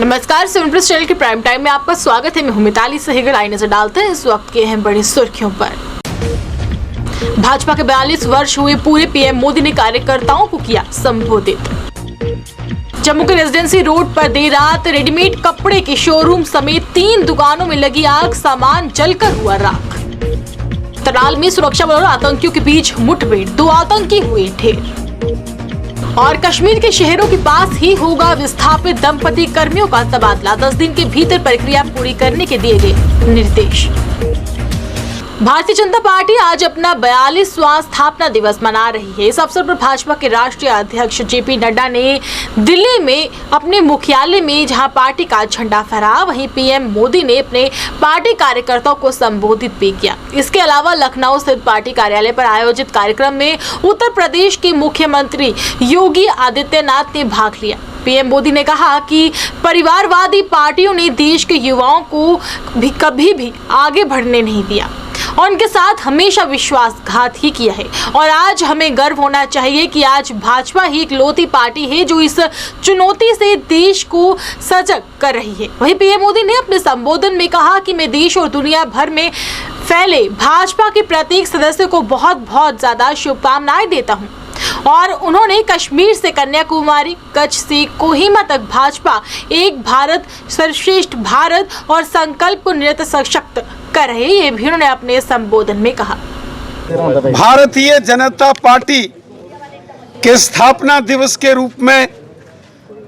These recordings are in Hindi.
नमस्कार, 7 प्लस चैनल के प्राइम टाइम में आपका स्वागत है। मैं हूं मिताली सहगल। आई नजर डालते हैं इस वक्त के अहम बड़ी सुर्खियों पर। भाजपा के 42 वर्ष हुए पूरे, पीएम मोदी ने कार्यकर्ताओं को किया संबोधित। जम्मू के रेजिडेंसी रोड पर देर रात रेडीमेड कपड़े के शोरूम समेत 3 दुकानों में लगी आग, सामान जलकर हुआ राख। तराल में सुरक्षा बलों और आतंकियों के बीच मुठभेड़, 2 आतंकी हुए ढेर। और कश्मीर के शहरों के पास ही होगा विस्थापित दंपति कर्मियों का तबादला, 10 दिन के भीतर प्रक्रिया पूरी करने के दिए गए निर्देश। भारतीय जनता पार्टी आज अपना 42वां स्थापना दिवस मना रही है। इस अवसर पर भाजपा के राष्ट्रीय अध्यक्ष जेपी नड्डा ने दिल्ली में अपने मुख्यालय में जहां पार्टी का झंडा फहराया, वहीं पीएम मोदी ने अपने पार्टी कार्यकर्ताओं को संबोधित भी किया। इसके अलावा लखनऊ स्थित पार्टी कार्यालय पर आयोजित कार्यक्रम में उत्तर प्रदेश के मुख्यमंत्री योगी आदित्यनाथ ने भाग लिया। पीएम मोदी ने कहा कि परिवारवादी पार्टियों ने देश के युवाओं को कभी भी आगे बढ़ने नहीं दिया और उनके साथ हमेशा विश्वासघात ही किया है। और आज हमें गर्व होना चाहिए कि आज भाजपा ही इकलौती पार्टी है जो इस चुनौती से देश को सजग कर रही है। वहीं पीएम मोदी ने अपने संबोधन में कहा कि मैं देश और दुनिया भर में फैले भाजपा के प्रत्येक सदस्य को बहुत बहुत ज्यादा शुभकामनाएं देता हूँ। और उन्होंने कश्मीर से कन्याकुमारी, कच्छ से कोहिमा तक भाजपा एक भारत सर्वश्रेष्ठ भारत और संकल्प को निरंतर सशक्त कर रहे, ये भी उन्होंने अपने संबोधन में कहा। भारतीय जनता पार्टी के स्थापना दिवस के रूप में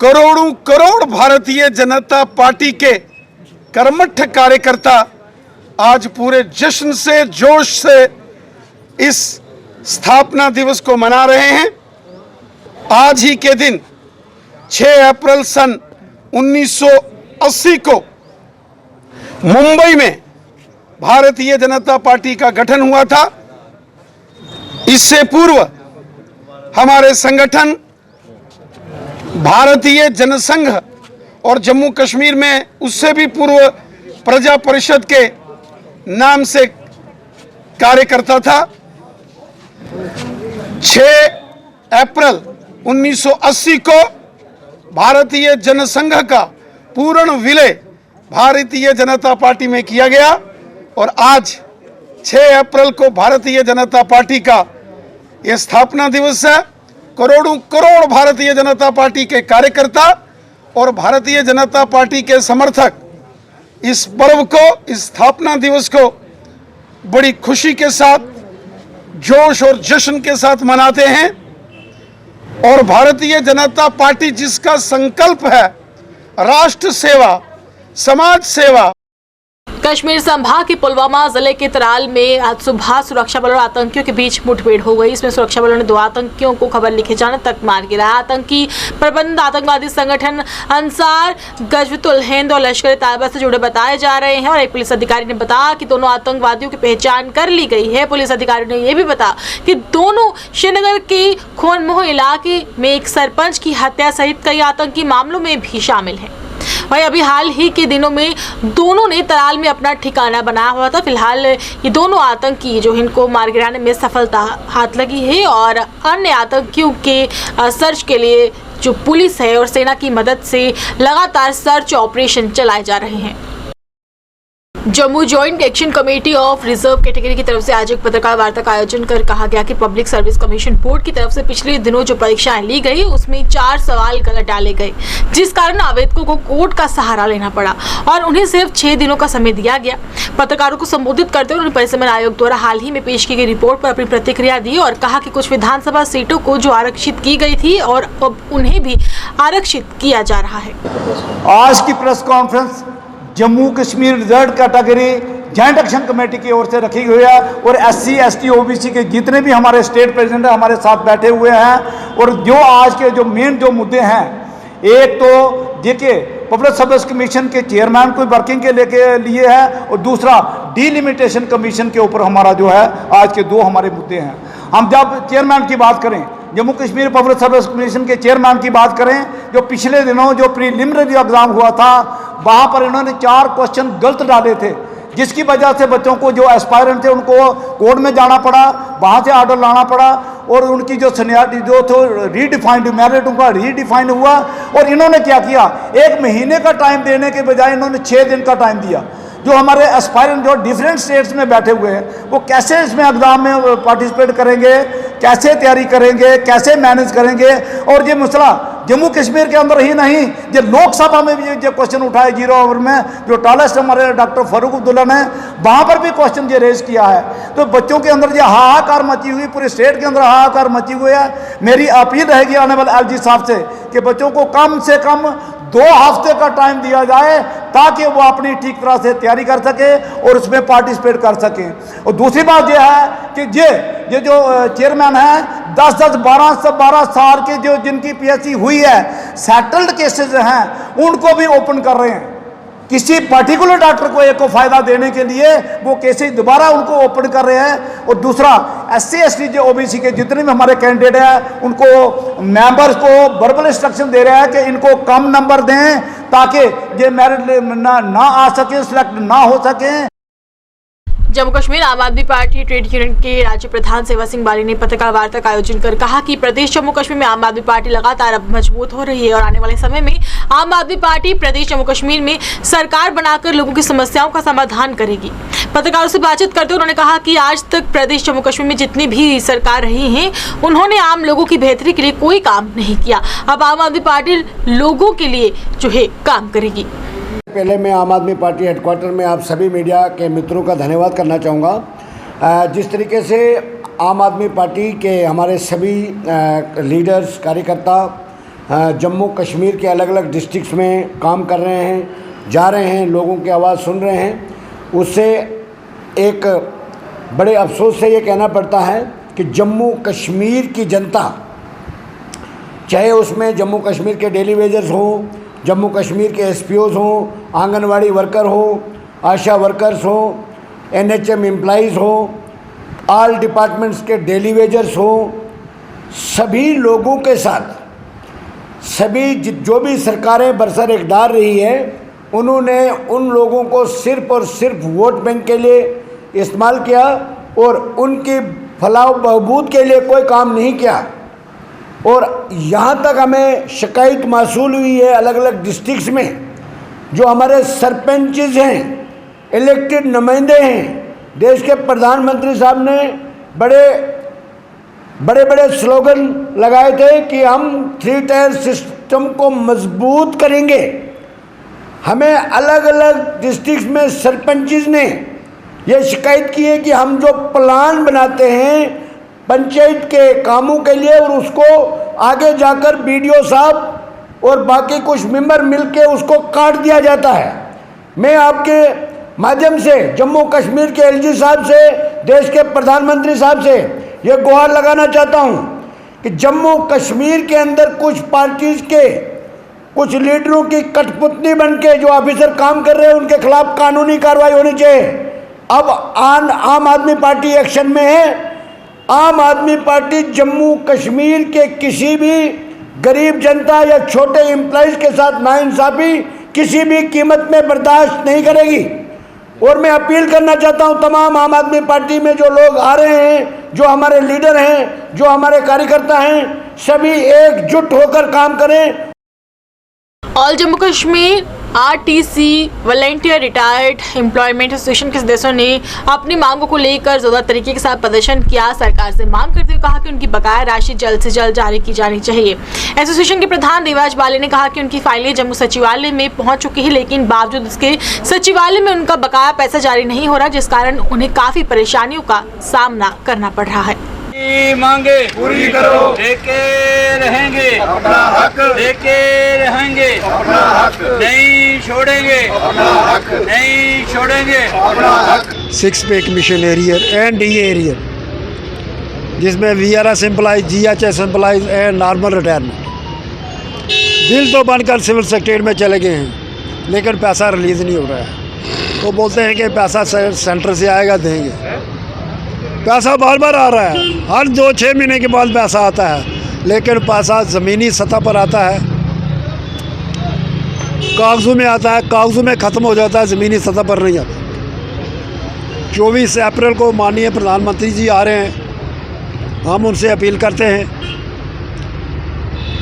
करोड़ों करोड़ भारतीय जनता पार्टी के कर्मठ कार्यकर्ता आज पूरे जश्न से, जोश से इस स्थापना दिवस को मना रहे हैं। आज ही के दिन 6 अप्रैल सन 1980 को मुंबई में भारतीय जनता पार्टी का गठन हुआ था। इससे पूर्व हमारे संगठन भारतीय जनसंघ और जम्मू कश्मीर में उससे भी पूर्व प्रजा परिषद के नाम से कार्य करता था। 6 अप्रैल 1980 को भारतीय जनसंघ का पूर्ण विलय भारतीय जनता पार्टी में किया गया और आज 6 अप्रैल को भारतीय जनता पार्टी का यह स्थापना दिवस है। करोड़ों करोड़ भारतीय जनता पार्टी के कार्यकर्ता और भारतीय जनता पार्टी के समर्थक इस पर्व को, इस स्थापना दिवस को बड़ी खुशी के साथ, जोश और जश्न के साथ मनाते हैं। और भारतीय जनता पार्टी जिसका संकल्प है राष्ट्र सेवा, समाज सेवा। कश्मीर संभाग के पुलवामा जिले के तराल में आज सुबह सुरक्षा बलों और आतंकियों के बीच मुठभेड़ हो गई। इसमें सुरक्षा बलों ने 2 आतंकियों को खबर लिखे जाने तक मार गिराया। आतंकी प्रबंध आतंकवादी संगठन अंसार गजवतुल हिंद और लश्कर तैयबा से जुड़े बताए जा रहे हैं। और एक पुलिस अधिकारी ने बताया कि दोनों आतंकवादियों की पहचान कर ली गई है। पुलिस अधिकारी ने यह भी बताया कि दोनों श्रीनगर के खोनमोह इलाके में एक सरपंच की हत्या सहित कई आतंकी मामलों में भी शामिल है। वहीं अभी हाल ही के दिनों में दोनों ने तराल में अपना ठिकाना बनाया हुआ था। फिलहाल ये दोनों आतंकी जो इनको मार गिराने में सफलता हाथ लगी है और अन्य आतंकियों के सर्च के लिए जो पुलिस है और सेना की मदद से लगातार सर्च ऑपरेशन चलाए जा रहे हैं। Jammu joint action committee of reserve category की तरफ से आज एक पत्रकार वार्ता का आयोजन कर कहा गया कि पब्लिक सर्विस कमीशन बोर्ड की तरफ से पिछले दिनों जो परीक्षाएं ली गई उसमें 4 सवाल गलत डाले गए, जिस कारण आवेदकों को कोर्ट का सहारा लेना पड़ा और उन्हें सिर्फ 6 दिनों का समय दिया गया। पत्रकारों को संबोधित करते हुए उन्होंने परिसमन आयोग द्वारा हाल ही में पेश की गई रिपोर्ट पर अपनी प्रतिक्रिया दी और कहा कि कुछ विधानसभा सीटों को जो आरक्षित की गई थी और अब उन्हें भी आरक्षित किया जा रहा है। आज की press conference Jammu Kashmir reserve category joint action committee की ओर से रखी हुई है और SC ST OBC के जितने भी हमारे स्टेट प्रेसिडेंट हमारे साथ बैठे हुए हैं। और जो आज के जो मेन जो मुद्दे हैं, एक तो देखिए पब्लिक सर्विस कमीशन के चेयरमैन को वर्किंग के लिए है और दूसरा डिलिमिटेशन कमीशन के ऊपर हमारा जो है आज के 2 हमारे मुद्दे हैं। हम जब चेयरमैन की बात करें, Jammu Kashmir public service commission के चेयरमैन की बात करें, जो पिछले दिनों जो प्रीलिमिनरी एग्जाम हुआ था वहाँ पर इन्होंने 4 क्वेश्चन गलत डाले थे, जिसकी वजह से बच्चों को जो एस्पायरेंट थे उनको कोर्ट में जाना पड़ा, वहाँ से ऑर्डर लाना पड़ा और उनकी जो सीनियरिटी जो तो रीडिफाइंड मेरिट उनका रीडिफाइंड हुआ। और इन्होंने क्या किया, 1 महीने का टाइम देने के बजाय इन्होंने 6 दिन का टाइम दिया। जो हमारे एस्पायरेंट जो डिफरेंट स्टेट्स में बैठे हुए हैं वो कैसे इसमें एग्ज़ाम में पार्टिसिपेट करेंगे, कैसे तैयारी करेंगे, कैसे मैनेज करेंगे। और ये मसला जम्मू कश्मीर के अंदर ही नहीं, ये लोकसभा में भी ये क्वेश्चन उठाए 0 ओवर में, जो टॉलेस्ट हमारे डॉक्टर फारूक अब्दुल्ला ने वहाँ पर भी क्वेश्चन ये रेज किया है। तो बच्चों के अंदर ये हाहाकार मची हुई, पूरे स्टेट के अंदर हाहाकार मची हुई है। मेरी अपील रहेगी आने वाले एलजी साहब से कि बच्चों को कम से कम 2 हफ्ते का टाइम दिया जाए ताकि वो अपनी ठीक तरह से तैयारी कर सके और उसमें पार्टिसिपेट कर सकें। और दूसरी बात यह है कि ये जो चेयरमैन है 10-10, 12 साल के जो जिनकी पीएचडी हुई है, सेटल्ड केसेस हैं, उनको भी ओपन कर रहे हैं। किसी पर्टिकुलर डॉक्टर को एक को फायदा देने के लिए वो केसेस दोबारा उनको ओपन कर रहे हैं। और दूसरा SC ST जो OBC के जितने भी हमारे कैंडिडेट हैं उनको मेंबर्स को वर्बल इंस्ट्रक्शन दे रहे हैं कि इनको कम नंबर दें ताकि ये मेरिट ना आ सके, सिलेक्ट ना हो सके। जम्मू कश्मीर आम आदमी पार्टी ट्रेड यूनियन के राज्य प्रधान सेवा सिंह बाली ने पत्रकार वार्ता का आयोजन कर कहा कि प्रदेश जम्मू कश्मीर में आम आदमी पार्टी लगातार अब मजबूत हो रही है और आने वाले समय में आम आदमी पार्टी प्रदेश जम्मू कश्मीर में सरकार बनाकर लोगों की समस्याओं का समाधान करेगी। पत्रकारों से बातचीत करते हुए उन्होंने कहा कि आज तक प्रदेश जम्मू कश्मीर में जितनी भी सरकार रही हैं उन्होंने आम लोगों की बेहतरी के लिए कोई काम नहीं किया। अब आम आदमी पार्टी लोगों के लिए जो है काम करेगी। पहले मैं आम आदमी पार्टी हेडक्वार्टर में आप सभी मीडिया के मित्रों का धन्यवाद करना चाहूँगा। जिस तरीके से आम आदमी पार्टी के हमारे सभी लीडर्स, कार्यकर्ता जम्मू कश्मीर के अलग अलग डिस्ट्रिक्ट्स में काम कर रहे हैं, जा रहे हैं, लोगों की आवाज़ सुन रहे हैं, उससे एक बड़े अफसोस से ये कहना पड़ता है कि जम्मू कश्मीर की जनता, चाहे उसमें जम्मू कश्मीर के डेली वेजर्स हों, जम्मू कश्मीर के SPOs हों, आंगनवाड़ी वर्कर हो, आशा वर्कर्स हो, NHM एम्प्लॉइज़ हो, ऑल डिपार्टमेंट्स के डेली वेजर्स हो, सभी लोगों के साथ सभी जो भी सरकारें बरसर इक़्तिदार रही है उन्होंने उन लोगों को सिर्फ़ और सिर्फ वोट बैंक के लिए इस्तेमाल किया और उनकी फलाह बहबूद के लिए कोई काम नहीं किया। और यहाँ तक हमें शिकायत मौसूल हुई है अलग अलग डिस्ट्रिक्ट्स में, जो हमारे सरपंचेस हैं, इलेक्टेड नुमाइंदे हैं, देश के प्रधानमंत्री साहब ने बड़े बड़े स्लोगन लगाए थे कि हम 3 टायर सिस्टम को मजबूत करेंगे। हमें अलग अलग डिस्ट्रिक्ट्स में सरपंचेस ने ये शिकायत की है कि हम जो प्लान बनाते हैं पंचायत के कामों के लिए और उसको आगे जाकर BDO साहब और बाकी कुछ मेंबर मिलके उसको काट दिया जाता है। मैं आपके माध्यम से जम्मू कश्मीर के LG साहब से, देश के प्रधानमंत्री साहब से ये गुहार लगाना चाहता हूँ कि जम्मू कश्मीर के अंदर कुछ पार्टीज़ के कुछ लीडरों की कठपुतली बन के जो ऑफिसर काम कर रहे हैं उनके खिलाफ कानूनी कार्रवाई होनी चाहिए। अब आम आदमी पार्टी एक्शन में है। आम आदमी पार्टी जम्मू कश्मीर के किसी भी गरीब जनता या छोटे एम्प्लॉइज़ के साथ नाइंसाफ़ी किसी भी कीमत में बर्दाश्त नहीं करेगी। और मैं अपील करना चाहता हूं तमाम आम आदमी पार्टी में जो लोग आ रहे हैं, जो हमारे लीडर हैं, जो हमारे कार्यकर्ता हैं, सभी एकजुट होकर काम करें। All Jammu Kashmir RTC volunteer retired employment association के सदस्यों ने अपनी मांगों को लेकर जोरदार तरीके के साथ प्रदर्शन किया। सरकार से मांग करते हुए कहा कि उनकी बकाया राशि जल्द से जल्द जारी की जानी चाहिए। एसोसिएशन के प्रधान देवाज बाली ने कहा कि उनकी फाइलें जम्मू सचिवालय में पहुंच चुकी है, लेकिन बावजूद इसके सचिवालय में उनका बकाया पैसा जारी नहीं हो रहा, जिस कारण उन्हें काफी परेशानियों का सामना करना पड़ रहा है। मांगे पूरी करो, देके रहेंगे अपना हक, देके रहेंगे अपना हक, नहीं छोड़ेंगे अपना हक, नहीं छोड़ेंगे अपना हक। 6 पे commission arrear and DA arrear, जिसमें VRS employees, GHS employees and normal retirement bill तो बनकर सिविल सेक्रेटरी में चले गए हैं, लेकिन पैसा रिलीज़ नहीं हो रहा है। तो बोलते हैं कि पैसा सेंटर से आएगा, देंगे। पैसा बार बार आ रहा है, हर 2-6 महीने के बाद पैसा आता है, लेकिन पैसा ज़मीनी सतह पर आता है, कागज़ों में आता है, कागज़ों में ख़त्म हो जाता है, ज़मीनी सतह पर नहीं आता। 24 अप्रैल को माननीय प्रधानमंत्री जी आ रहे हैं हम उनसे अपील करते हैं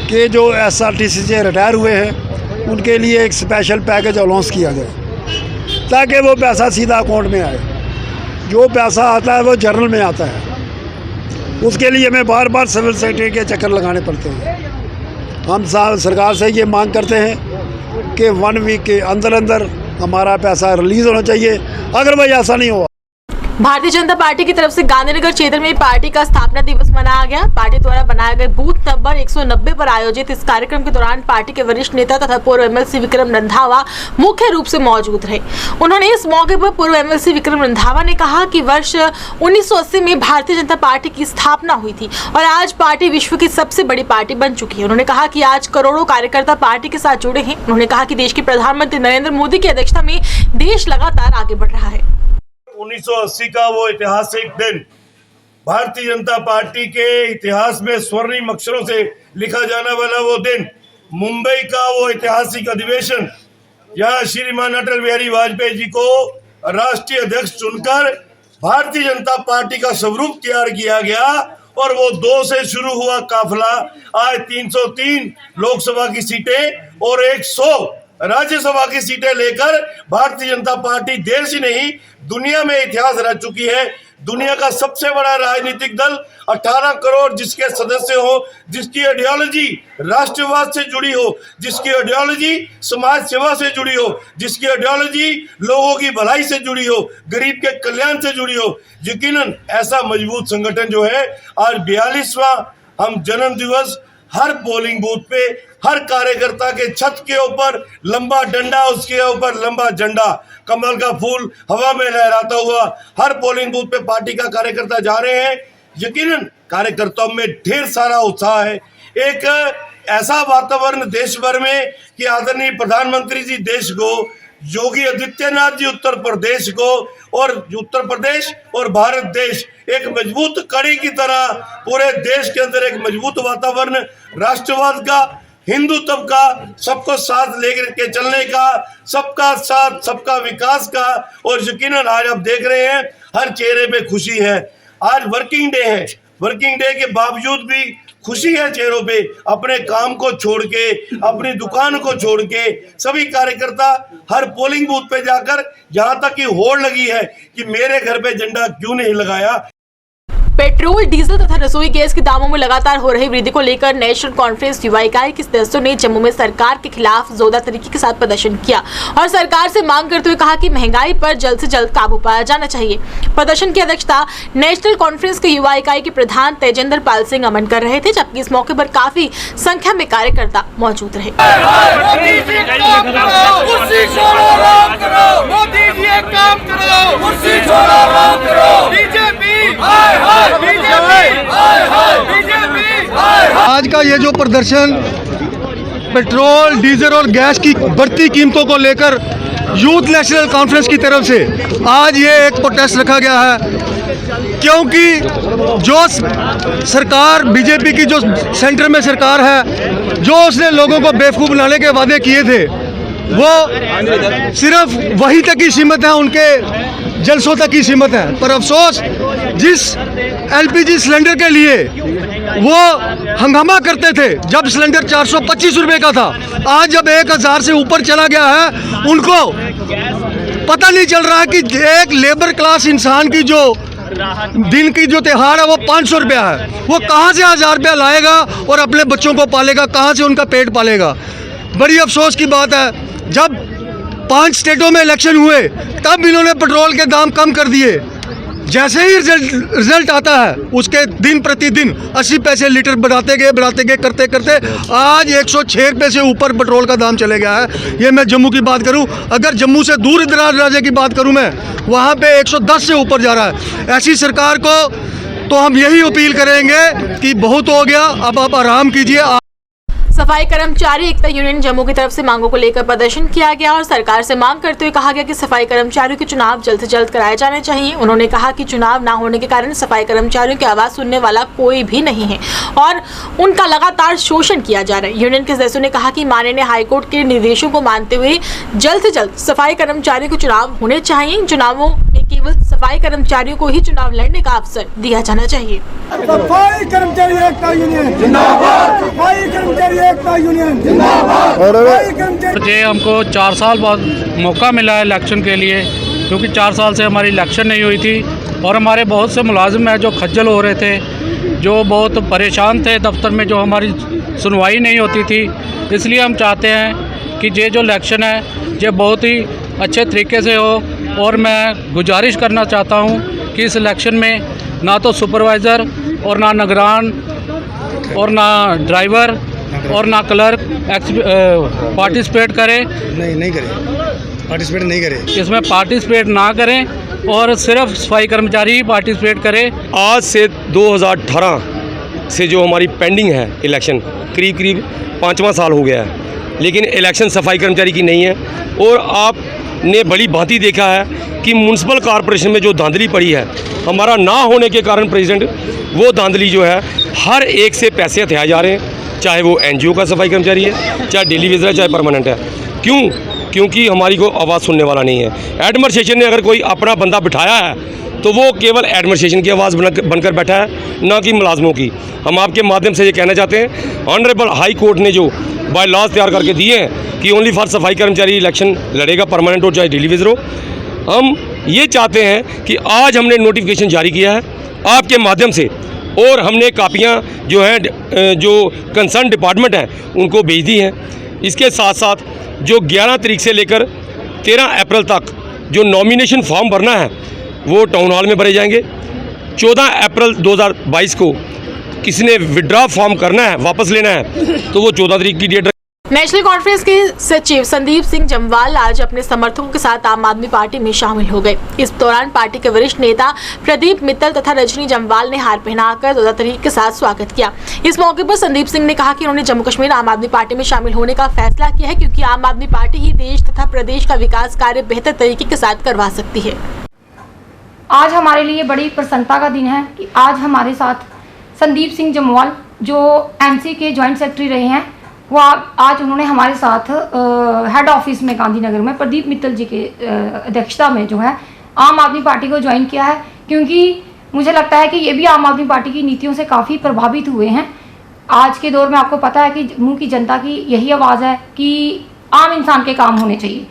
कि जो SRTC से रिटायर हुए हैं उनके लिए एक स्पेशल पैकेज अनाउंस किया जाए ताकि वो पैसा सीधा अकाउंट में आए। जो पैसा आता है वो जर्नल में आता है, उसके लिए हमें बार बार सिविल सेक्रेटरी के चक्कर लगाने पड़ते हैं। हम सरकार से ये मांग करते हैं कि 1 वीक के अंदर अंदर हमारा पैसा रिलीज़ होना चाहिए, अगर भाई ऐसा नहीं हुआ। भारतीय जनता पार्टी की तरफ से गांधीनगर क्षेत्र में पार्टी का स्थापना दिवस मनाया गया। पार्टी द्वारा बनाए गए बूथ नंबर 190 पर आयोजित इस कार्यक्रम के दौरान पार्टी के वरिष्ठ नेता तथा पूर्व MLC विक्रम रंधावा मुख्य रूप से मौजूद रहे। उन्होंने इस मौके पर पूर्व MLC विक्रम रंधावा ने कहा कि वर्ष 1980 में भारतीय जनता पार्टी की स्थापना हुई थी और आज पार्टी विश्व की सबसे बड़ी पार्टी बन चुकी है। उन्होंने कहा कि आज करोड़ों कार्यकर्ता पार्टी के साथ जुड़े हैं। उन्होंने कहा कि देश के प्रधानमंत्री नरेंद्र मोदी की अध्यक्षता में देश लगातार आगे बढ़ रहा है। 1980 का वो ऐतिहासिक दिन भारतीय जनता पार्टी के इतिहास में स्वर्णिम अक्षरों से लिखा जाने वाला वो दिन, मुंबई का वो ऐतिहासिक अधिवेशन जहां श्रीमान अटल बिहारी वाजपेयी जी को राष्ट्रीय अध्यक्ष चुनकर भारतीय जनता पार्टी का स्वरूप तैयार किया गया और वो 2 से शुरू हुआ काफिला आज 303 लोकसभा की सीटें और 100 राज्यसभा की सीटें लेकर भारतीय जनता पार्टी देश ही नहीं दुनिया में इतिहास रच चुकी है। दुनिया का सबसे बड़ा राजनीतिक दल, 18 करोड़ जिसके सदस्य हो, जिसकी आइडियोलॉजी राष्ट्रवाद से जुड़ी हो, जिसकी आइडियोलॉजी समाज सेवा से जुड़ी हो, जिसकी आइडियोलॉजी लोगों की भलाई से जुड़ी हो, गरीब के कल्याण से जुड़ी हो, यकीनन ऐसा मजबूत संगठन जो है आज 42वां हम जन्म दिवस हर पोलिंग बूथ पे हर कार्यकर्ता के छत के ऊपर लंबा डंडा, उसके ऊपर लंबा झंडा, कमल का फूल हवा में लहराता हुआ हर पोलिंग बूथ पे पार्टी का कार्यकर्ता जा रहे हैं। यकीनन कार्यकर्ताओं में ढेर सारा उत्साह है। एक ऐसा वातावरण देश भर में कि आदरणीय प्रधानमंत्री जी देश को, योगी आदित्यनाथ जी उत्तर प्रदेश को और उत्तर प्रदेश और भारत देश एक मजबूत कड़ी की तरह पूरे देश के अंदर एक मजबूत वातावरण राष्ट्रवाद का, हिंदुत्व का, सबको साथ लेकर के चलने का, सबका साथ सबका विकास का। और यकीनन आज आप देख रहे हैं हर चेहरे पे खुशी है। आज वर्किंग डे है, वर्किंग डे के बावजूद भी खुशी है चेहरों पे। अपने काम को छोड़ के, अपनी दुकान को छोड़ के सभी कार्यकर्ता हर पोलिंग बूथ पे जाकर, जहां तक की होड़ लगी है कि मेरे घर पे झंडा क्यों नहीं लगाया। पेट्रोल, डीजल तथा रसोई गैस के दामों में लगातार हो रही वृद्धि को लेकर नेशनल कॉन्फ्रेंस युवा इकाई के सदस्यों ने जम्मू में सरकार के खिलाफ जोरदार तरीके के साथ प्रदर्शन किया और सरकार से मांग करते हुए कहा कि महंगाई पर जल्द से जल्द काबू पाया जाना चाहिए। प्रदर्शन की अध्यक्षता नेशनल कॉन्फ्रेंस के युवा इकाई के प्रधान तेजेंद्र पाल सिंह अमन कर रहे थे, जबकि इस मौके पर काफी संख्या में कार्यकर्ता मौजूद रहे। आज का ये जो प्रदर्शन पेट्रोल, डीजल और गैस की बढ़ती कीमतों को लेकर यूथ नेशनल कॉन्फ्रेंस की तरफ से आज ये एक प्रोटेस्ट रखा गया है, क्योंकि जो सरकार बीजेपी की जो सेंटर में सरकार है, जो उसने लोगों को बेवकूफ़ बनाने के वादे किए थे वो सिर्फ वही तक ही सीमित है, उनके जलसों तक ही सीमित है। पर अफसोस जिस LPG सिलेंडर के लिए वो हंगामा करते थे जब सिलेंडर 425 रुपये का था, आज जब 1000 से ऊपर चला गया है, उनको पता नहीं चल रहा है कि एक लेबर क्लास इंसान की जो दिन की जो त्योहार है वो 500 रुपया है, वो कहाँ से 1000 रुपया लाएगा और अपने बच्चों को पालेगा, कहाँ से उनका पेट पालेगा। बड़ी अफसोस की बात है, जब 5 स्टेटों में इलेक्शन हुए तब इन्होंने पेट्रोल के दाम कम कर दिए। जैसे ही रिजल्ट आता है उसके दिन प्रतिदिन 80 पैसे लीटर बढ़ाते गए करते करते आज 106 रुपये से ऊपर पेट्रोल का दाम चले गया है। ये मैं जम्मू की बात करूं, अगर जम्मू से दूर दराज राज्य की बात करूं मैं, वहां पे 110 से ऊपर जा रहा है। ऐसी सरकार को तो हम यही अपील करेंगे कि बहुत हो गया, अब आप आराम कीजिए। सफाई कर्मचारी एकता यूनियन जम्मू की तरफ से मांगों को लेकर प्रदर्शन किया गया और सरकार से मांग करते हुए कहा गया कि सफाई कर्मचारियों के चुनाव जल्द से जल्द कराए जाने चाहिए। उन्होंने कहा कि चुनाव ना होने के कारण सफाई कर्मचारियों की आवाज सुनने वाला कोई भी नहीं है और उनका लगातार शोषण किया जा रहा है। यूनियन के सदस्यों ने कहा कि माननीय हाईकोर्ट के निर्देशों को मानते हुए जल्द से जल्द सफाई कर्मचारियों के चुनाव होने चाहिए। चुनावों में केवल सफाई कर्मचारियों को ही चुनाव लड़ने का अवसर दिया जाना चाहिए। सफाई कर्मचारी एकता यूनियन जिंदाबाद, सफाई कर्मचारी एकता यूनियन जिंदाबाद। ये हमको 4 साल बाद मौका मिला है इलेक्शन के लिए, क्योंकि 4 साल से हमारी इलेक्शन नहीं हुई थी और हमारे बहुत से मुलाजिम हैं जो खज्जल हो रहे थे, जो बहुत परेशान थे दफ्तर में, जो हमारी सुनवाई नहीं होती थी। इसलिए हम चाहते हैं कि ये जो इलेक्शन है ये बहुत ही अच्छे तरीके से हो, और मैं गुजारिश करना चाहता हूँ कि इस इलेक्शन में ना तो सुपरवाइज़र और ना निगरान और ना ड्राइवर और ना क्लर्क पार्टिसिपेट करे, नहीं करे, पार्टिसिपेट नहीं करे, इसमें पार्टिसिपेट ना करें और सिर्फ सफाई कर्मचारी ही पार्टिसिपेट करें। आज से 2018 से जो हमारी पेंडिंग है इलेक्शन, करीब 5वां साल हो गया है, लेकिन इलेक्शन सफाई कर्मचारी की नहीं है। और आपने बड़ी भांति देखा है कि म्यूनसिपल कॉरपोरेशन में जो धांधली पड़ी है, हमारा ना होने के कारण प्रेसिडेंट, वो धांधली जो है हर एक से पैसे हथियाए जा रहे हैं, चाहे वो एनजीओ का सफाई कर्मचारी है, चाहे डेली वेजर है, चाहे परमानेंट है। क्यों? क्योंकि हमारी को आवाज़ सुनने वाला नहीं है। एडमिनिस्ट्रेशन ने अगर कोई अपना बंदा बिठाया है तो वो केवल एडमिनिस्ट्रेशन की आवाज़ बनकर बैठा है, ना कि मुलाजमों की। हम आपके माध्यम से ये कहना चाहते हैं, ऑनरेबल हाई कोर्ट ने जो बाय लॉज तैयार करके दिए हैं कि ओनली फॉर सफाई कर्मचारी इलेक्शन लड़ेगा, परमानेंट हो चाहे डेली वेजर हो, हम ये चाहते हैं कि आज हमने नोटिफिकेशन जारी किया है आपके माध्यम से, और हमने कापियाँ जो हैं जो कंसर्न डिपार्टमेंट हैं उनको भेज दी हैं। इसके साथ साथ जो 11 तारीख से लेकर 13 अप्रैल तक जो नॉमिनेशन फॉर्म भरना है वो टाउन हॉल में भरे जाएंगे। 14 अप्रैल 2022 को किसी ने विड्रॉ फॉर्म करना है, वापस लेना है, तो वो 14 तारीख की डेट। नेशनल कॉन्फ्रेंस के सचिव संदीप सिंह जम्वाल आज अपने समर्थकों के साथ आम आदमी पार्टी में शामिल हो गए। इस दौरान पार्टी के वरिष्ठ नेता प्रदीप मित्तल तथा रजनी जम्वाल ने हार पहनाकर 2 तरीके के साथ स्वागत किया। इस मौके पर संदीप सिंह ने कहा कि उन्होंने जम्मू कश्मीर आम आदमी पार्टी में शामिल होने का फैसला किया है, क्योंकि आम आदमी पार्टी ही देश तथा प्रदेश का विकास कार्य बेहतर तरीके के साथ करवा सकती है। आज हमारे लिए बड़ी प्रसन्नता का दिन है कि आज हमारे साथ संदीप सिंह जम्वाल जो एमसी के जॉइंट सेक्रेटरी रहे हैं, वो आज उन्होंने हमारे साथ हेड ऑफिस में गांधीनगर में प्रदीप मित्तल जी के अध्यक्षता में जो है आम आदमी पार्टी को ज्वाइन किया है, क्योंकि मुझे लगता है कि ये भी आम आदमी पार्टी की नीतियों से काफ़ी प्रभावित हुए हैं। आज के दौर में आपको पता है कि जम्मू की जनता की यही आवाज़ है कि आम इंसान के काम होने चाहिए,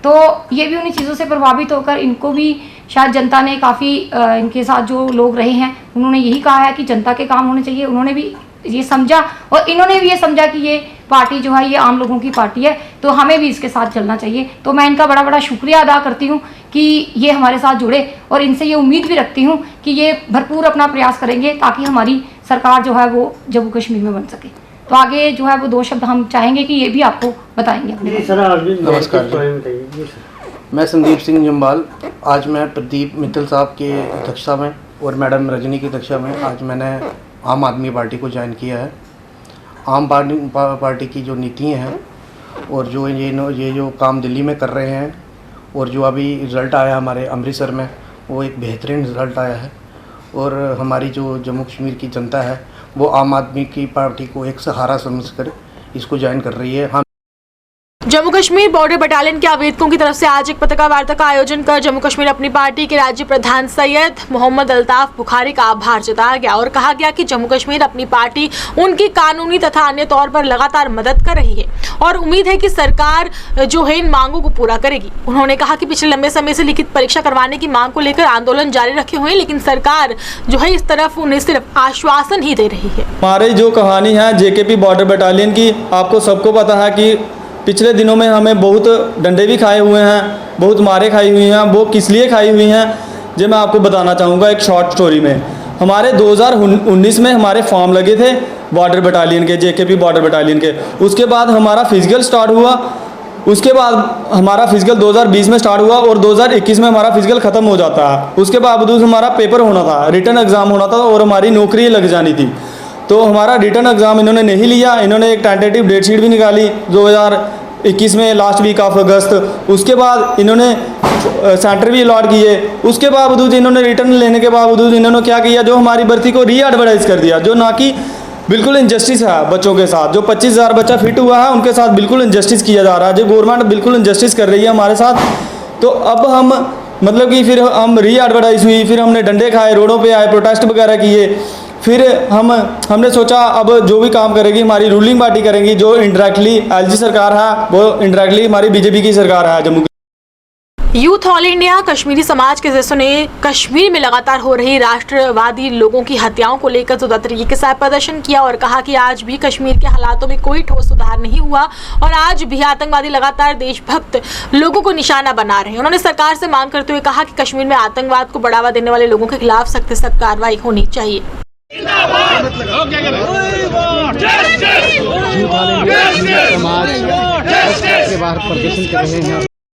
तो ये भी उन्हीं चीज़ों से प्रभावित होकर इनको भी शायद जनता ने काफ़ी इनके साथ जो लोग रहे हैं उन्होंने यही कहा है कि जनता के काम होने चाहिए। उन्होंने भी ये समझा और इन्होंने भी ये समझा कि ये पार्टी जो है ये आम लोगों की पार्टी है, तो हमें भी इसके साथ चलना चाहिए। तो मैं इनका बड़ा बड़ा शुक्रिया अदा करती हूँ कि ये हमारे साथ जुड़े, और इनसे ये उम्मीद भी रखती हूँ कि ये भरपूर अपना प्रयास करेंगे ताकि हमारी सरकार जो है वो जम्मू कश्मीर में बन सके। तो आगे जो है वो 2 शब्द हम चाहेंगे कि ये भी आपको बताएंगे अपने। नमस्कार, मैं संदीप सिंह जम्वाल। आज मैं प्रदीप मित्तल साहब के अध्यक्षता में और मैडम रजनी की अध्यक्षता में आज मैंने आम आदमी पार्टी को ज्वाइन किया है। आम पार्टी की जो नीतियाँ हैं और जो ये जो काम दिल्ली में कर रहे हैं और जो अभी रिज़ल्ट आया हमारे अमृतसर में, वो एक बेहतरीन रिज़ल्ट आया है। और हमारी जो जम्मू कश्मीर की जनता है वो आम आदमी की पार्टी को एक सहारा समझकर इसको ज्वाइन कर रही है। हम जम्मू कश्मीर बॉर्डर बटालियन के आवेदकों की तरफ से आज एक पत्रकार वार्ता का आयोजन कर जम्मू कश्मीर अपनी पार्टी के राज्य प्रधान सैयद मोहम्मद अल्ताफ बुखारी का आभार जताया गया और कहा गया कि जम्मू कश्मीर अपनी पार्टी उनकी कानूनी तथा अन्य तौर पर लगातार मदद कर रही है और उम्मीद है कि सरकार जो है इन मांगों को पूरा करेगी। उन्होंने कहा कि पिछले लंबे समय से लिखित परीक्षा करवाने की मांग को लेकर आंदोलन जारी रखे हुए हैं, लेकिन सरकार जो है इस तरफ उन्हें सिर्फ आश्वासन ही दे रही है। हमारी जो कहानी है जेकेपी बॉर्डर बटालियन की, आपको सबको पता है कि पिछले दिनों में हमें बहुत डंडे भी खाए हुए हैं, बहुत मारे खाई हुई हैं। वो किस लिए खाई हुई हैं जो मैं आपको बताना चाहूँगा एक शॉर्ट स्टोरी में। हमारे 2019 में हमारे फॉर्म लगे थे बॉर्डर बटालियन के, जेकेपी बॉर्डर बटालियन के। उसके बाद हमारा फिजिकल स्टार्ट हुआ, उसके बाद हमारा फिजिकल 2020 में स्टार्ट हुआ और 2021 में हमारा फिजिकल ख़त्म हो जाता है। उसके बावजूद हमारा पेपर होना था, रिटर्न एग्ज़ाम होना था और हमारी नौकरी लग जानी थी। तो हमारा रिटर्न एग्ज़ाम इन्होंने नहीं लिया। इन्होंने एक टेंटेटिव डेट शीट भी निकाली 2021 में लास्ट वीक ऑफ अगस्त। उसके बाद इन्होंने सेंटर भी अलॉट किए। उसके बावजूद इन्होंने रिटर्न लेने के बावजूद इन्होंने क्या किया, जो हमारी भर्ती को री एडवर्टाइज कर दिया, जो ना कि बिल्कुल इनजस्टिस है बच्चों के साथ। जो 25,000 बच्चा फिट हुआ है उनके साथ बिल्कुल इनजस्टिस किया जा रहा है, जो गवर्नमेंट बिल्कुल इनजस्टिस कर रही है हमारे साथ। तो अब हम मतलब कि फिर हम री एडवर्टाइज हुई, फिर हमने डंडे खाए, रोडों पे आए, प्रोटेस्ट वगैरह किए। फिर हमने सोचा अब जो भी काम करेगी हमारी रूलिंग पार्टी करेंगी, जो इंडायरेक्टली एलजी सरकार है वो इंडायरेक्टली हमारी बीजेपी की सरकार है Jammu. Youth all India Kashmiri समाज के सदस्यों ने कश्मीर में लगातार हो रही राष्ट्रवादी लोगों की हत्याओं को लेकर जुदा तरीके के साथ प्रदर्शन किया और कहा कि आज भी कश्मीर के हालातों में कोई ठोस सुधार नहीं हुआ और आज भी आतंकवादी लगातार देशभक्त लोगों को निशाना बना रहे हैं। उन्होंने सरकार से मांग करते हुए कहा कि कश्मीर में आतंकवाद को बढ़ावा देने वाले लोगों के खिलाफ सख्त से सख्त कार्रवाई होनी चाहिए।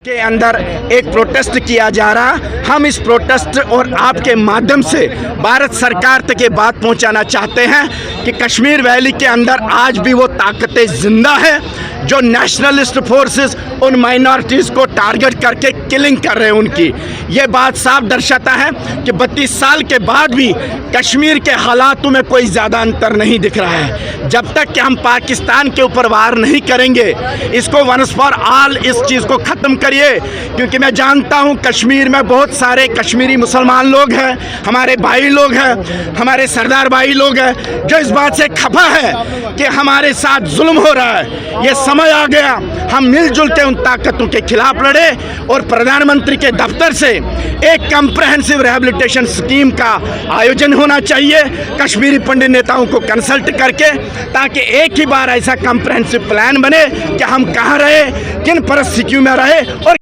के अंदर एक प्रोटेस्ट किया जा रहा, हम इस प्रोटेस्ट और आपके माध्यम से भारत सरकार तक ये बात पहुंचाना चाहते हैं कि कश्मीर वैली के अंदर आज भी वो ताकतें जिंदा है जो नेशनलिस्ट फोर्सेस उन माइनॉरिटीज़ को टारगेट करके किलिंग कर रहे हैं उनकी। ये बात साफ दर्शाता है कि 32 साल के बाद भी कश्मीर के हालातों में कोई ज़्यादा अंतर नहीं दिख रहा है। जब तक कि हम पाकिस्तान के ऊपर वार नहीं करेंगे, इसको वंस फॉर ऑल इस चीज़ को ख़त्म करिए, क्योंकि मैं जानता हूँ कश्मीर में बहुत सारे कश्मीरी मुसलमान लोग हैं, हमारे भाई लोग हैं, हमारे सरदार भाई लोग हैं जो इस बात से खफा है कि हमारे साथ जुल्म हो रहा है। ये समय आ गया हम मिलजुल के उन ताकतों के खिलाफ लड़े और प्रधानमंत्री के दफ्तर से एक कम्प्रहेंसिव रिहैबिलिटेशन स्कीम का आयोजन होना चाहिए कश्मीरी पंडित नेताओं को कंसल्ट करके, ताकि एक ही बार ऐसा कम्प्रहेंसिव प्लान बने कि हम कहाँ रहे, किन परिस्थितियों में रहे। और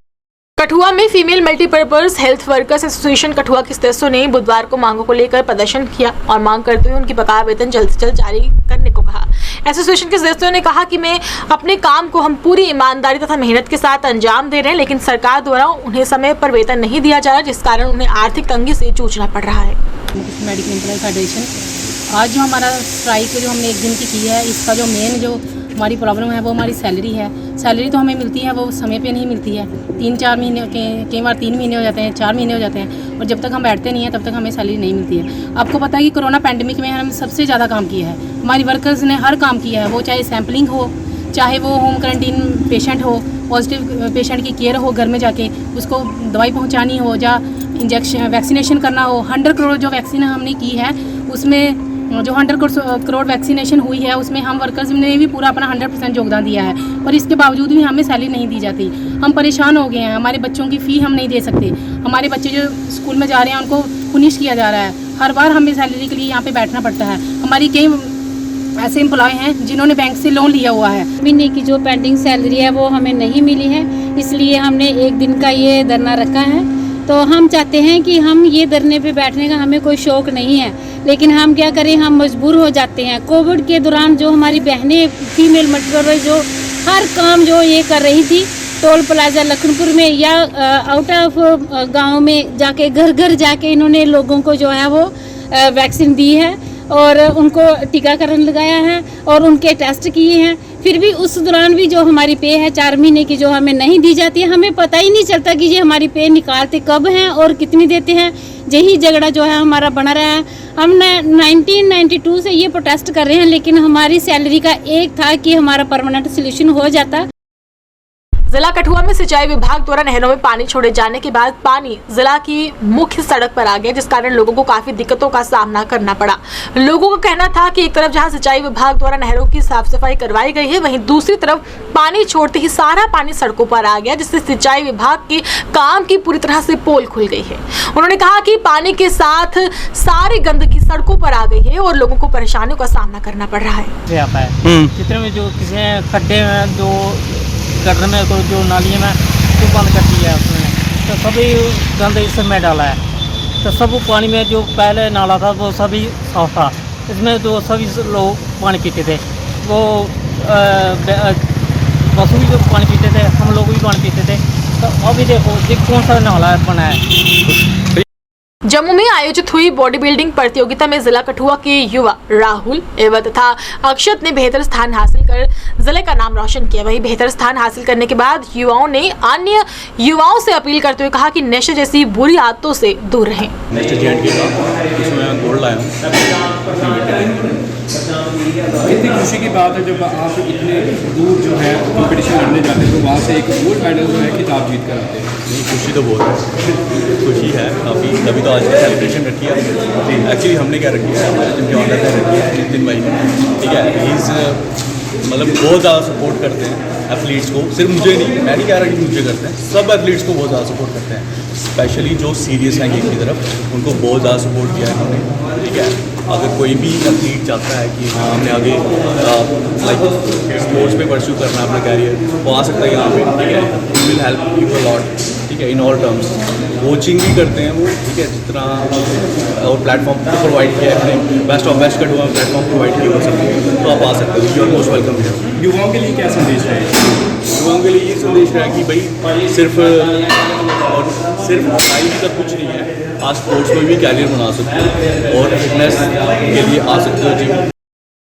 कठुआ में female multipurpose health workers association Kathua के सदस्यों ने बुधवार को मांगों को लेकर प्रदर्शन किया और मांग करते हुए उनकी बकाया वेतन जल्द से जल्द जारी करने को कहा। एसोसिएशन के सदस्यों ने कहा कि मैं अपने काम को हम पूरी ईमानदारी तथा मेहनत के साथ अंजाम दे रहे हैं, लेकिन सरकार द्वारा उन्हें समय पर वेतन नहीं दिया जा रहा, जिस कारण उन्हें आर्थिक तंगी से जूझना पड़ रहा है। मेडिकल एम्प्लॉय फेडरेशन आज जो हमारा स्ट्राइक जो हमने एक दिन की है, इसका जो मेन जो हमारी प्रॉब्लम है वो हमारी सैलरी है। सैलरी तो हमें मिलती है, वो समय पे नहीं मिलती है। 3-4 महीने कई बार 3 महीने हो जाते हैं, 4 महीने हो जाते हैं और जब तक हम बैठते नहीं हैं तब तक हमें सैलरी नहीं मिलती है। आपको पता है कि कोरोना पैंडेमिक में हम सबसे ज़्यादा काम किया है, हमारी वर्कर्स ने हर काम किया है, वो चाहे सैम्पलिंग हो, चाहे वो होम क्वारंटीन पेशेंट हो, पॉजिटिव पेशेंट की केयर हो, घर में जाके उसको दवाई पहुँचानी हो या इंजेक्शन वैक्सीनेशन करना हो। 100 करोड़ जो वैक्सीन हमने की है उसमें जो 100 करोड़ वैक्सीनेशन हुई है उसमें हम वर्कर्स ने भी पूरा अपना 100% योगदान दिया है, पर इसके बावजूद भी हमें सैलरी नहीं दी जाती। हम परेशान हो गए हैं, हमारे बच्चों की फ़ी हम नहीं दे सकते, हमारे बच्चे जो स्कूल में जा रहे हैं उनको पुनिश किया जा रहा है, हर बार हमें सैलरी के लिए यहाँ पे बैठना पड़ता है। हमारी कई ऐसे एम्प्लॉय हैं जिन्होंने बैंक से लोन लिया हुआ है। महीने की जो पेंडिंग सैलरी है वो हमें नहीं मिली है, इसलिए हमने एक दिन का ये धरना रखा है। तो हम चाहते हैं कि हम ये धरने पे बैठने का हमें कोई शौक़ नहीं है, लेकिन हम क्या करें, हम मजबूर हो जाते हैं। कोविड के दौरान जो हमारी बहनें फीमेल मल्टीपर्पज जो हर काम जो ये कर रही थी टोल प्लाजा लखनपुर में या आउट ऑफ गांव में जाके घर घर जाके इन्होंने लोगों को जो है वो वैक्सीन दी है और उनको टीकाकरण लगाया है और उनके टेस्ट किए हैं। फिर भी उस दौरान भी जो हमारी पे है 4 महीने की जो हमें नहीं दी जाती है, हमें पता ही नहीं चलता कि ये हमारी पे निकालते कब हैं और कितनी देते हैं। यही झगड़ा जो है हमारा बना रहा है। हम 1992 से ये प्रोटेस्ट कर रहे हैं, लेकिन हमारी सैलरी का एक था कि हमारा परमानेंट सोल्यूशन हो जाता। जिला कठुआ में सिंचाई विभाग द्वारा नहरों में पानी छोड़े जाने के बाद पानी जिला की मुख्य सड़क पर आ गया, जिस कारण लोगों को काफी दिक्कतों का सामना करना पड़ा। लोगों का कहना था कि एक तरफ जहां सिंचाई विभाग द्वारा नहरों की साफ सफाई करवाई गई है, वहीं दूसरी तरफ पानी छोड़ते ही सारा पानी सड़कों पर आ गया, जिससे सिंचाई विभाग के काम की पूरी तरह से पोल खुल गई है। उन्होंने कहा कि पानी के साथ सारी गंदगी सड़कों पर आ गई है और लोगों को परेशानियों का सामना करना पड़ रहा है। चित्र में जो किसी खड्डे में जो गटर में तो जो नाली में जो बंद कर दिया है उसने, तो सभी गंद इसमें डाला है। तो सब पानी में जो पहले नाला था वो सभी साफ था, इसमें जो सभी लोग पानी पीते थे, वो पशु भी पानी पीते थे, हम लोग भी पानी पीते थे। तो अभी देखो ये कौन सा नाला बना है। जम्मू में आयोजित हुई बॉडी बिल्डिंग प्रतियोगिता में जिला कठुआ के युवा राहुल एवं तथा अक्षत ने बेहतर स्थान हासिल कर जिले का नाम रोशन किया। वहीं बेहतर स्थान हासिल करने के बाद युवाओं ने अन्य युवाओं से अपील करते हुए कहा कि नशे जैसी बुरी आदतों से दूर रहें। नेक्स्ट JNK का जिसमें गोल्ड लाया हूँ कितनी खुशी की बात है जब आप इतने दूर जो है कंपटीशन लड़ने जाते हैं तो वहाँ से एक गोल्ड मेडल जो है खिताब जीत कर आते हैं। नहीं, खुशी तो बहुत है, खुशी है काफ़ी, तभी तो आज की सेलिब्रेशन रखी है। एक्चुअली हमने क्या रखी है, हमारे जिनके ऑनर ने रखी है नितिन भाई ने, ठीक है। हीज़ मतलब बहुत ज़्यादा सपोर्ट करते हैं एथलीट्स को, सिर्फ मुझे नहीं, मैं नहीं कह रहा कि मुझे करते हैं, सब एथलीट्स को बहुत ज़्यादा सपोर्ट करते हैं। स्पेशली जो सीरियस हैं गेम की तरफ, उनको बहुत ज़्यादा सपोर्ट किया है इन्होंने, ठीक है। अगर कोई भी एथलीट चाहता है कि हाँ हमने आगे लाइक स्पोर्ट्स में परस्यू करना है अपना कैरियर, वो आ सकता है यहाँ पे, ठीक है। It will help you a lot, ठीक है, इन ऑल टर्म्स। कोचिंग भी करते हैं वो, ठीक है, जितना और प्लेटफॉर्म प्रोवाइड किया है अपने बेस्ट ऑफ बेस्ट का प्लेटफॉर्म प्रोवाइड किया हो सकते, तो आप आ सकते हो, यू आर मोस्ट वेलकम है। युवाओं के लिए क्या संदेश है? युवाओं के लिए ये संदेश है कि भाई सिर्फ पढ़ाई तक कुछ नहीं है, आप स्पोर्ट्स में भी कैरियर बना सकते हो और फिटनेस के लिए आ सकते हो जी।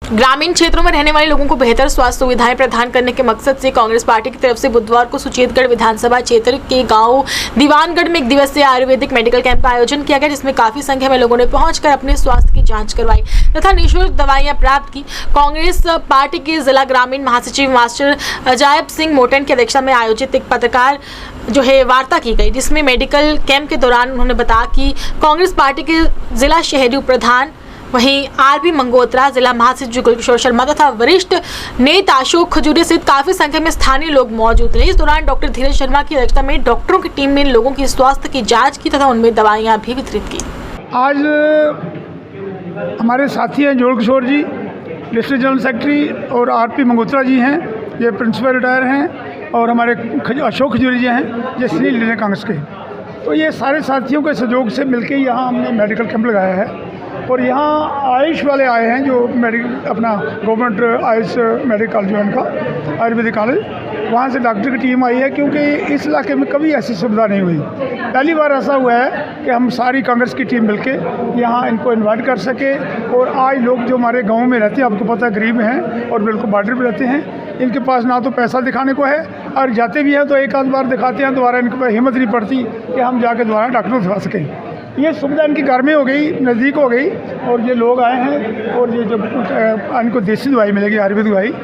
ग्रामीण क्षेत्रों में रहने वाले लोगों को बेहतर स्वास्थ्य सुविधाएं प्रदान करने के मकसद से कांग्रेस पार्टी की तरफ से बुधवार को सुचेतगढ़ विधानसभा क्षेत्र के गांव दीवानगढ़ में एक दिवसीय आयुर्वेदिक मेडिकल कैंप का आयोजन किया गया, जिसमें काफी संख्या में लोगों ने पहुंचकर अपने स्वास्थ्य की जांच करवाई तथा निःशुल्क दवाइयां प्राप्त की। कांग्रेस पार्टी के जिला ग्रामीण महासचिव मास्टर अजायब सिंह मोटन की अध्यक्षता में आयोजित एक पत्रकार जो है वार्ता की गई, जिसमें मेडिकल कैंप के दौरान उन्होंने बताया कि कांग्रेस पार्टी के जिला शहरी उप प्रधान, वहीं आरबी मंगोत्रा, जिला महासचिव जुगल किशोर शर्मा तथा वरिष्ठ नेता अशोक खजूरिया सहित काफी संख्या में स्थानीय लोग मौजूद रहे। इस दौरान डॉक्टर धीरज शर्मा की अध्यक्षता में डॉक्टरों की टीम ने लोगों की स्वास्थ्य की जांच की तथा उनमें दवाइयां भी वितरित की। आज हमारे साथी हैं जुगल किशोर जी, डिस्ट्रिक्ट जनरल सेक्रेटरी, और आरपी मंगोत्रा जी हैं, ये प्रिंसिपल रिटायर हैं, और हमारे अशोक खजूरिया जी हैं, ये सीनियर लीडर कांग्रेस के। तो ये सारे साथियों के सहयोग से मिलकर यहाँ हमने मेडिकल कैंप लगाया है। और यहाँ आयुष वाले आए हैं, जो मेडिकल अपना गवर्नमेंट आयुष मेडिकल कॉलेज है उनका, आयुर्वेदिक कॉलेज, वहाँ से डॉक्टर की टीम आई है, क्योंकि इस इलाके में कभी ऐसी सुविधा नहीं हुई। पहली बार ऐसा हुआ है कि हम सारी कांग्रेस की टीम मिलके यहाँ इनको इन्वाइट कर सके। और आज लोग जो हमारे गाँव में रहते हैं, आपको पता है गरीब हैं और बिल्कुल बॉर्डर पर रहते हैं, इनके पास ना तो पैसा दिखाने को है, और जाते भी हैं तो एक आध बार दिखाते हैं, दोबारा इनके पास हिम्मत नहीं पड़ती कि हम जाके दोबारा डॉक्टर दिखा सकें। ये सुविधा इनकी घर में हो गई, नज़दीक हो गई, और ये लोग आए हैं और ये जब इनको देसी दवाई मिलेगी, आयुर्वेदिक दवाई।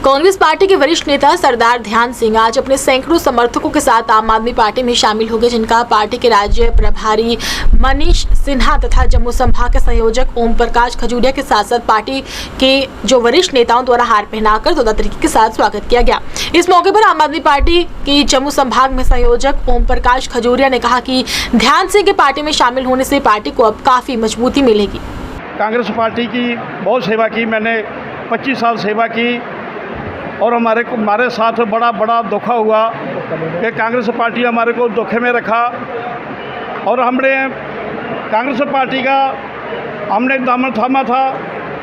कांग्रेस पार्टी के वरिष्ठ नेता सरदार ध्यान सिंह आज अपने सैकड़ों समर्थकों के साथ आम आदमी पार्टी में शामिल हो गए, जिनका पार्टी के राज्य प्रभारी मनीष सिन्हा तथा जम्मू संभाग के संयोजक ओम प्रकाश खजूरिया के साथ साथ पार्टी के जो वरिष्ठ नेताओं द्वारा हार पहनाकर दोदा तरीके के साथ स्वागत किया गया। इस मौके पर आम आदमी पार्टी की जम्मू संभाग में संयोजक ओम प्रकाश खजूरिया ने कहा कि ध्यान सिंह के पार्टी में शामिल होने से पार्टी को अब काफी मजबूती मिलेगी। कांग्रेस पार्टी की बहुत सेवा की, मैंने 25 साल सेवा की, और हमारे साथ बड़ा धोखा हुआ कि कांग्रेस पार्टी हमारे को धोखे में रखा, और हमने कांग्रेस पार्टी का हमने दामन थामा था,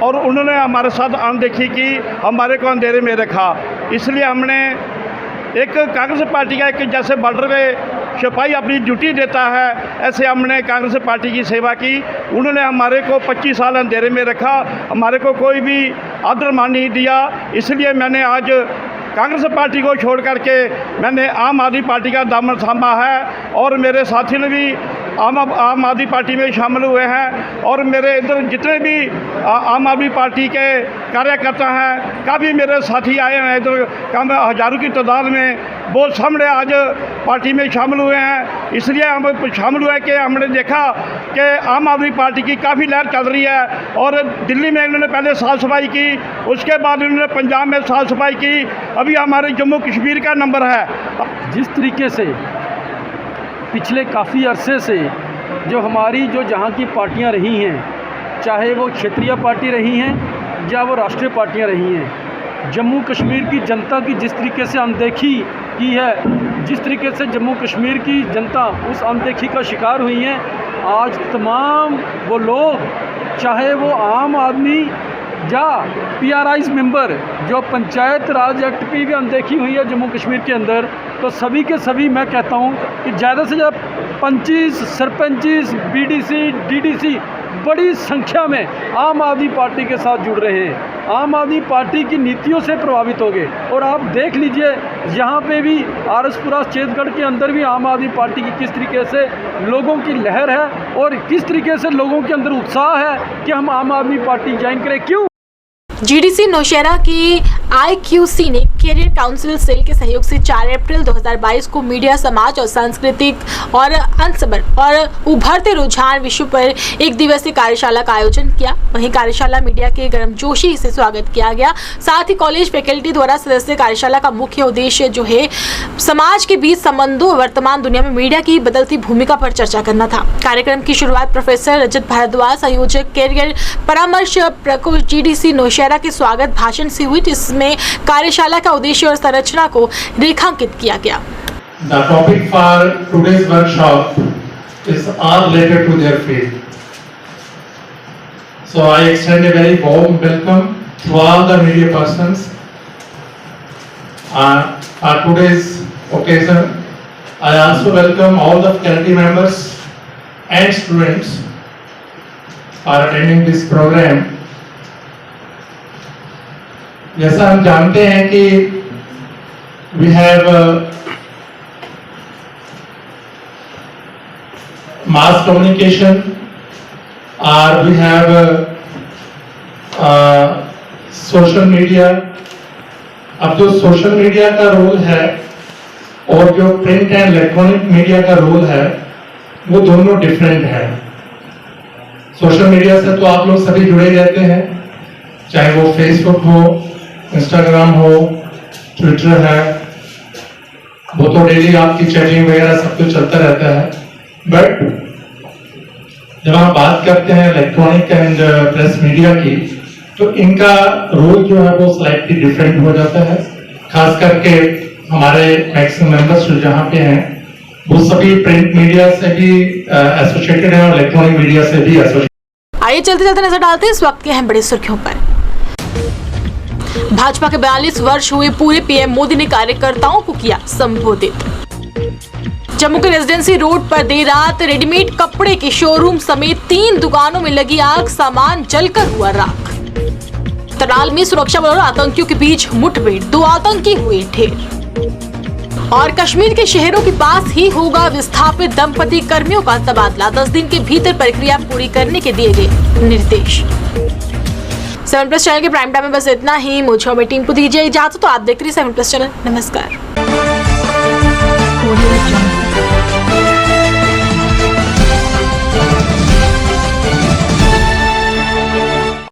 और उन्होंने हमारे साथ अनदेखी की, हमारे को अंधेरे में रखा। इसलिए हमने एक कांग्रेस पार्टी का एक जैसे बॉर्डर पे सिपाही अपनी ड्यूटी देता है, ऐसे हमने कांग्रेस पार्टी की सेवा की। उन्होंने हमारे को 25 साल अंधेरे में रखा, हमारे को कोई भी आदर मान नहीं दिया। इसलिए मैंने आज कांग्रेस पार्टी को छोड़ करके मैंने आम आदमी पार्टी का दामन थामा है, और मेरे साथी ने भी आम आदमी पार्टी में शामिल हुए हैं, और मेरे इधर जितने भी आम आदमी पार्टी के कार्यकर्ता हैं, काफ़ी मेरे साथी आए हैं इधर, कम हज़ारों की तादाद में, वो सामने आज पार्टी में शामिल हुए हैं। इसलिए हम शामिल हुए कि हमने देखा कि आम आदमी पार्टी की काफ़ी लहर चल रही है, और दिल्ली में इन्होंने पहले साफ़ सफाई की, उसके बाद इन्होंने पंजाब में साफ़ सफाई की, अभी हमारे जम्मू कश्मीर का नंबर है। जिस तरीके से पिछले काफ़ी अरसे से जो हमारी जहाँ की पार्टियां रही हैं, चाहे वो क्षेत्रीय पार्टी रही हैं या वो राष्ट्रीय पार्टियां रही हैं, जम्मू कश्मीर की जनता की जिस तरीके से अनदेखी की है, जिस तरीके से जम्मू कश्मीर की जनता उस अनदेखी का शिकार हुई है, आज तमाम वो लोग, चाहे वो आम आदमी या PRIs मेंबर, जो पंचायत राज एक्ट की भी अनदेखी हुई है जम्मू कश्मीर के अंदर, तो सभी के सभी मैं कहता हूँ कि ज़्यादा से ज़्यादा पंचीस, सरपंचीस, BDC, DDC बड़ी संख्या में आम आदमी पार्टी के साथ जुड़ रहे हैं, आम आदमी पार्टी की नीतियों से प्रभावित हो गए। और आप देख लीजिए यहाँ पे भी आरसपुरा चेतगढ़ के अंदर भी आम आदमी पार्टी की किस तरीके से लोगों की लहर है, और किस तरीके से लोगों के अंदर उत्साह है कि हम आम आदमी पार्टी ज्वाइन करें। क्यों? जीडीसी नौशहरा की IQC ने कैरियर काउंसिल सेल के सहयोग से 4 अप्रैल 2022 को मीडिया, समाज और सांस्कृतिक और अनसबर और उभरते रुझान विषय पर एक दिवसीय कार्यशाला का आयोजन किया। वहीं कार्यशाला मीडिया के गर्मजोशी से स्वागत किया गया। साथ ही कॉलेज फैकल्टी द्वारा सदस्य कार्यशाला का मुख्य उद्देश्य जो है समाज के बीच संबंधों और वर्तमान दुनिया में मीडिया की बदलती भूमिका पर चर्चा करना था। कार्यक्रम की शुरुआत प्रोफेसर रजत भारद्वाज, संयोजक कैरियर परामर्श प्रकोष्ठ जीडीसी नौशहरा के स्वागत भाषण से हुई, जिसमें कार्यशाला का उद्देश्य और संरचना को रेखांकित किया गया। The topic for today's workshop is all related to their field. So I extend a very warm welcome to all the media persons on today's occasion. I also welcome all the faculty members and students for attending this program. जैसा हम जानते हैं कि we have mass communication or we have social media. अब जो सोशल मीडिया का रोल है और जो प्रिंट एंड इलेक्ट्रॉनिक मीडिया का रोल है वो दोनों डिफरेंट है। सोशल मीडिया से तो आप लोग सभी जुड़े रहते हैं, चाहे वो फेसबुक हो, इंस्टाग्राम हो, ट्विटर है, वो तो डेली आपकी चैटिंग वगैरह सब कुछ चलता रहता है। बट जब हम बात करते हैं इलेक्ट्रॉनिक एंड प्रेस मीडिया की, तो इनका रोल जो है वो स्लाइटली डिफरेंट हो जाता है। खास करके हमारे मैक्सिमम मेंबर्स जो जहाँ पे हैं वो सभी प्रिंट मीडिया से भी एसोसिएटेड है और इलेक्ट्रॉनिक मीडिया से भी एसोसिएटेड। आइए चलते चलते नजर डालते हैं इस वक्त के अहम बड़ी सुर्खियों पर। भाजपा के 42 वर्ष हुए पूरे पीएम मोदी ने कार्यकर्ताओं को किया संबोधित। जम्मू के रेजिडेंसी रोड पर देर रात रेडीमेड कपड़े के शोरूम समेत 3 दुकानों में लगी आग, सामान जलकर हुआ राख। तराल में सुरक्षा बलों और आतंकियों के बीच मुठभेड़, 2 आतंकी हुए ढेर। और कश्मीर के शहरों के पास ही होगा विस्थापित दंपति कर्मियों का तबादला, 10 दिन के भीतर प्रक्रिया पूरी करने के दिए गए निर्देश। 7+ चैनल के प्राइम टाइम में बस इतना ही। मुझे और मेरी टीम को दीजिए इजाजत। तो आप देख रही 7+ चैनल। नमस्कार।